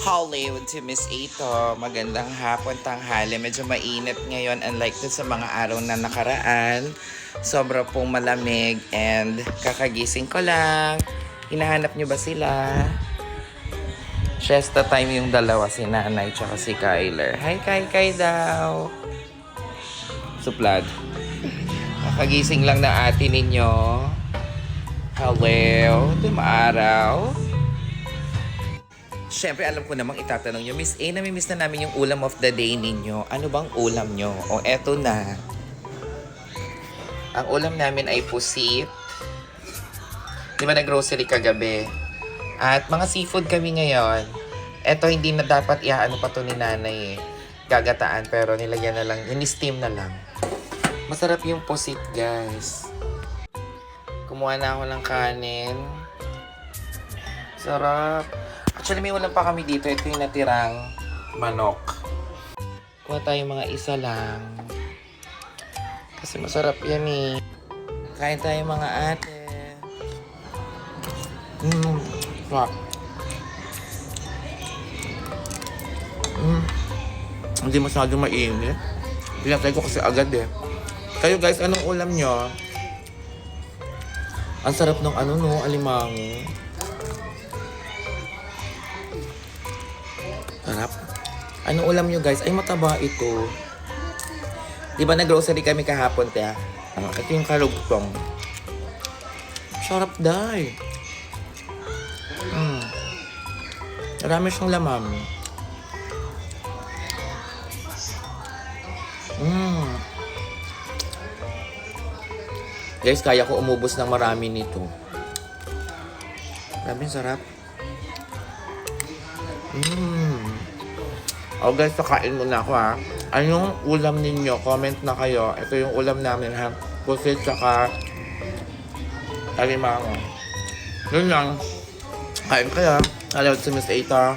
Hollywood to Miss Ito. Magandang hapon, tanghali. Medyo mainit ngayon unlike dun sa mga araw na nakaraan. Sobra pong malamig and kakagising ko lang. Hinahanap nyo ba sila? Siesta time yung dalawa, si Nanay tsaka si Kyler. Hi, Kai daw. Suplad. Kakagising lang na ate ninyo. Hello, tumaaraw. Siyempre, alam ko namang itatanong nyo, Miss A, namimiss na namin yung ulam of the day ninyo. Ano bang ulam nyo? O, eto na. Ang ulam namin ay pusit. Di ba nag-grocery kagabi? At mga seafood kami ngayon. Eto, hindi na dapat iaano pa to ni Nanay eh. Gagataan, pero nilagyan na lang, in-steam na lang. Masarap yung pusit, guys. Kumuha na ako ng kanin. Sarap. Actually, may ulam pa kami dito. Ito yung natirang manok. Kuha tayo mga isa lang. Kasi masarap yan eh. Kain tayo mga ate. Sarap. Hindi masyadong mainit. Pinatay ko kasi agad eh. Kayo guys, anong ulam nyo? Ang sarap ng ano no, alimango. Sarap. Ano ulam nyo guys? Ay mataba ito. Diba nag-grocery kami kahapon kaya? Ito yung kalugtong. Sarap dahil. Marami siyang laman. Guys, kaya ko umubos ng marami nito. Maraming sarap. Oh guys, kakain muna ako ha. Anong ulam ninyo? Comment na kayo. Ito yung ulam namin ha. Pusit tsaka alimango. Yun lang. Kain kayo. Hello to Miss Ata.